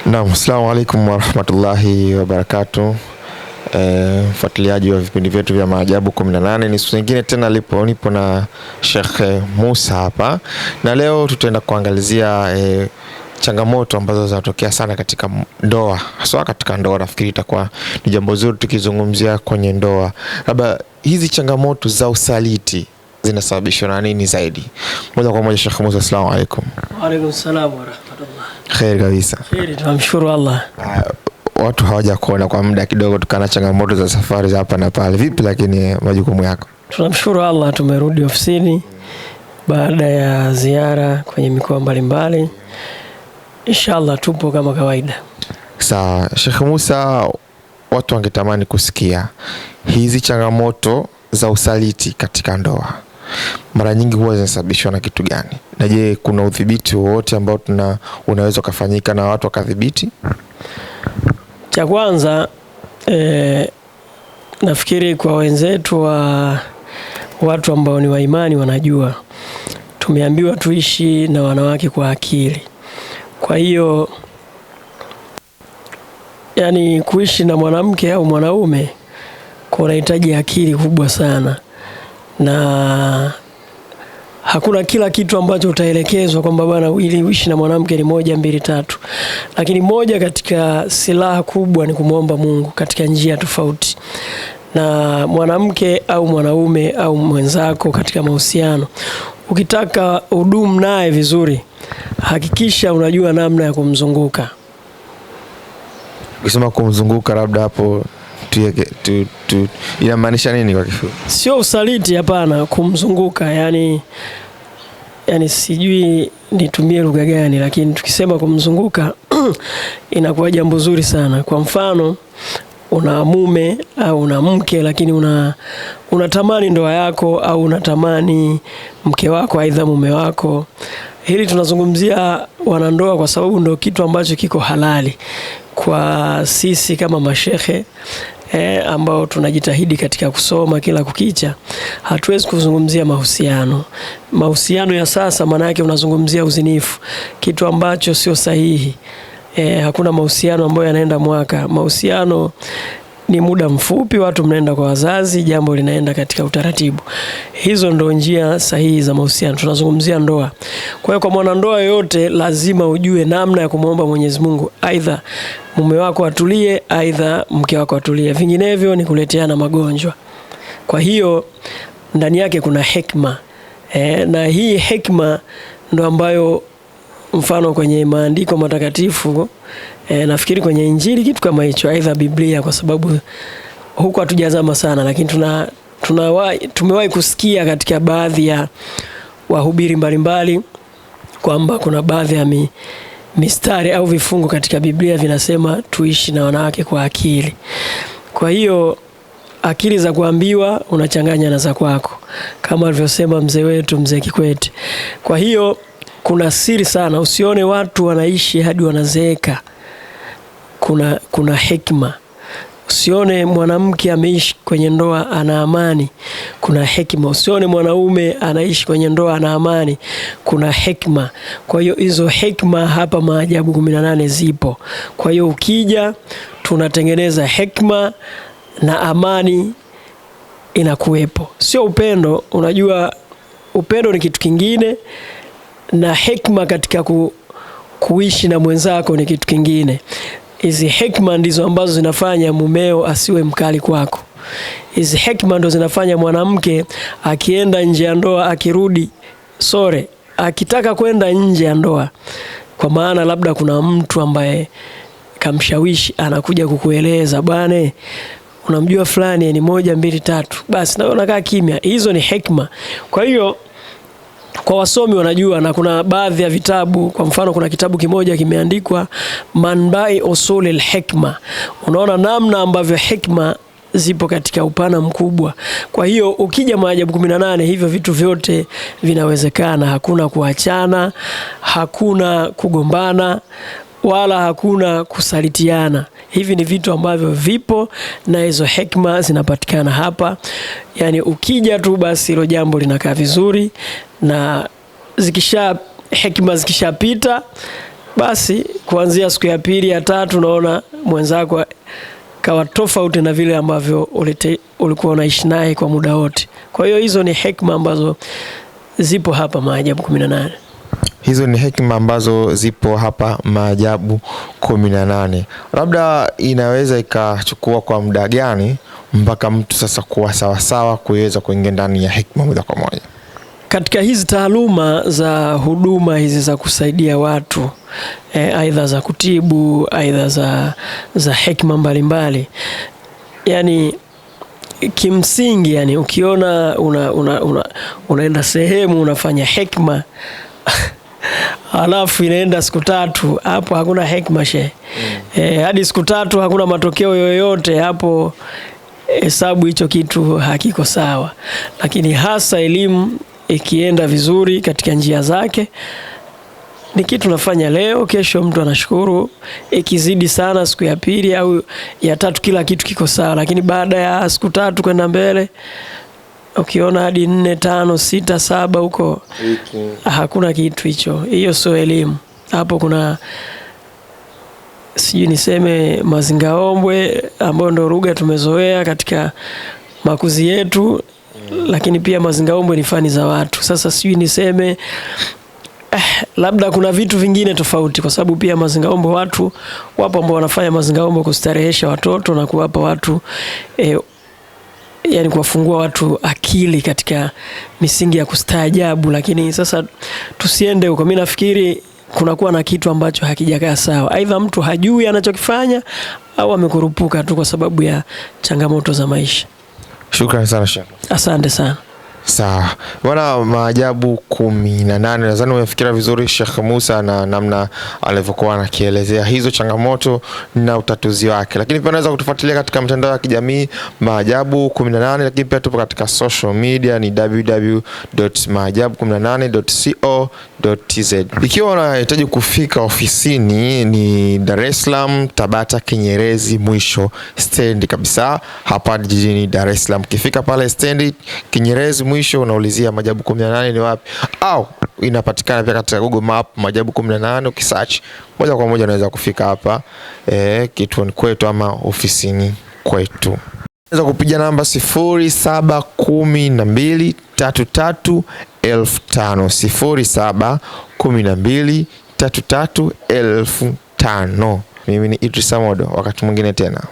Naam, assalamu alaikum warahmatullahi wabarakatuh. Mfuatiliaji wa vipindi vyetu vya Maajabu 18, ni siku nyingine tena nipo na Sheikh Musa hapa, na leo tutaenda kuangalizia changamoto ambazo zinatokea sana katika ndoa, hasa katika ndoa. Nafikiri itakuwa ni jambo zuri tukizungumzia kwenye ndoa, labda hizi changamoto za usaliti zinasababishwa na nini zaidi. Moja kwa moja, Sheikh Musa, assalamu alaikum. Wa alaikum salaam wa rahmatullah. Khair kabisa. Khair, tunamshukuru Allah. Watu hawaja kuona kwa muda kidogo, tukana changamoto za safari za hapa na pale. Vipi lakini majukumu yako? Tunamshukuru Allah, tumerudi ofisini baada ya ziara kwenye mikoa mbalimbali. Inshallah tupo kama kawaida. Sawa, Sheikh Musa, watu wangetamani kusikia hizi changamoto za usaliti katika ndoa mara nyingi huwa zinasababishwa na kitu gani? Na je, kuna udhibiti wowote ambao unaweza kufanyika na watu wakadhibiti? Cha kwanza nafikiri kwa wenzetu wa watu ambao ni wa imani wanajua tumeambiwa tuishi na wanawake kwa akili. Kwa hiyo yani kuishi na mwanamke au mwanaume kunahitaji akili kubwa sana, na hakuna kila kitu ambacho utaelekezwa kwamba bwana ili uishi na mwanamke ni 1 2 3, lakini moja katika silaha kubwa ni kumwomba Mungu katika njia tofauti. Na mwanamke au mwanaume au mwenzako katika mahusiano, ukitaka udumu naye vizuri, hakikisha unajua namna ya kumzunguka. Ukisema kumzunguka, labda hapo inamaanisha nini kwa kifupi? Sio usaliti, hapana, kumzunguka. Yani sijui nitumie lugha gani, lakini tukisema kumzunguka inakuwa jambo zuri sana. Kwa mfano, una mume au una mke, lakini unatamani ndoa yako au unatamani mke wako aidha mume wako. Hili tunazungumzia wanandoa kwa sababu ndio kitu ambacho kiko halali kwa sisi kama mashehe ambao tunajitahidi katika kusoma kila kukicha. Hatuwezi kuzungumzia mahusiano ya sasa, maana yake unazungumzia uzinifu, kitu ambacho sio sahihi. Hakuna mahusiano ambayo yanaenda mwaka. Mahusiano ni muda mfupi, watu mnaenda kwa wazazi, jambo linaenda katika utaratibu. Hizo ndo njia sahihi za mahusiano. Tunazungumzia ndoa. Kwa hiyo kwa mwanandoa yote lazima ujue namna ya kumwomba Mwenyezi Mungu, aidha mume wako atulie, aidha mke wako atulie. Vinginevyo ni kuleteana magonjwa. Kwa hiyo ndani yake kuna hekima. Na hii hekima ndo ambayo mfano kwenye maandiko matakatifu, nafikiri kwenye Injili kitu kama hicho, aidha Biblia, kwa sababu huko hatujazama sana, lakini tumewahi kusikia katika baadhi ya wahubiri mbalimbali kwamba kuna baadhi ya mistari au vifungu katika Biblia vinasema tuishi na wanawake kwa akili. Kwa hiyo akili za kuambiwa unachanganya na za kwako, kama alivyosema mzee wetu Mzee Kikwete. Kwa hiyo kuna siri sana, usione watu wanaishi hadi wanazeeka. Kuna hekima. Usione mwanamke ameishi kwenye ndoa ana amani, kuna hekima. Usione mwanaume anaishi kwenye ndoa ana amani, kuna hekima. Kwa hiyo hizo hekima hapa Maajabu 18 zipo. Kwa hiyo ukija tunatengeneza hekima na amani inakuwepo. Sio upendo, unajua upendo ni kitu kingine, na hekima katika kuishi na mwenzako ni kitu kingine. Hizi hekima ndizo ambazo zinafanya mumeo asiwe mkali kwako. Hizi hekima ndo zinafanya mwanamke akienda nje ya ndoa, akirudi akitaka kwenda nje ya ndoa, kwa maana labda kuna mtu ambaye kamshawishi, anakuja kukueleza, bwana unamjua fulani ni 1 2 3, basi na unakaa kimya. Hizo ni hekima. Kwa hiyo kwa wasomi wanajua, na kuna baadhi ya vitabu, kwa mfano kuna kitabu kimoja kimeandikwa Manbai Usulil Hikma. Unaona namna ambavyo hikma zipo katika upana mkubwa. Kwa hiyo ukija Maajabu 18, hivyo vitu vyote vinawezekana. Hakuna kuachana, hakuna kugombana, wala hakuna kusalitiana. Hivi ni vitu ambavyo vipo, na hizo hekima zinapatikana hapa. Yani ukija tu basi hilo jambo linakaa vizuri, na hekima zikishapita basi kuanzia siku ya pili ya tatu naona mwenzako kawa tofauti na vile ambavyo ulikuwa unaishi naye kwa muda wote. Kwa hiyo hizo ni hekima ambazo zipo hapa Maajabu 18. Hizo ni hekima ambazo zipo hapa Maajabu 18. Labda inaweza ikachukua kwa muda gani mpaka mtu sasa kuwa sawasawa kuweza kuingia ndani ya hekima moja kwa moja? Katika hizi taaluma za huduma hizi za kusaidia watu, aidha za kutibu, aidha za hekima mbalimbali, yani kimsingi, yani ukiona unaenda sehemu unafanya hekima alafu inaenda siku 3, hapo hakuna hekima hadi siku 3 hakuna matokeo yoyote, hapo hesabu hicho kitu hakiko sawa. Lakini hasa elimu ikienda vizuri katika njia zake, ni kitu nafanya leo, kesho mtu anashukuru. Ikizidi sana siku ya pili au ya 3 kila kitu kiko sawa, lakini baada ya siku 3 kwenda mbele, ukiona hadi 4, 5, 6, 7 huko hakuna kitu hicho. Hiyo sio elimu. Hapo kuna sijui niseme mazingaombwe ambayo ndio lugha tumezoea katika makuzi yetu, lakini pia mazingaombwe ni fani za watu. Sasa sijui niseme labda kuna vitu vingine tofauti, kwa sababu pia mazingaombwe watu wapo ambao wanafanya mazingaombwe kustarehesha watoto na kuwapa watu yani kuwafungua watu akili katika misingi ya kustaajabu. Lakini sasa tusiende huko. Mimi nafikiri kunakuwa na kitu ambacho hakijakaa sawa. Aidha mtu hajui anachokifanya au amekurupuka tu kwa sababu ya changamoto za maisha. Shukrani sana Sheikh. Asante sana. Sawa. Bwana, Maajabu 18, nadhani umefikiria vizuri Sheikh Musa na namna alivyokuwa anakielezea hizo changamoto na utatuzi wake. Lakini pia unaweza kutufuatilia katika mtandao wa kijamii Maajabu 18, lakini pia tupo katika social media ni www.maajabu18.co.tz. Ikiwa unahitaji kufika ofisini ni Dar es Salaam Tabata Kinyerezi mwisho stendi kabisa hapa jijini Dar es Salaam. Ukifika pale stendi Kinyerezi mwisho unaulizia Maajabu 18 ni wapi, au inapatikana pia katika Google Map Maajabu 18, ukisearch moja kwa moja unaweza kufika hapa kituoni kwetu ama ofisini kwetu. Unaweza kupiga namba 0712331500 0712331500. Mimi ni Idris Amodo, wakati mwingine tena.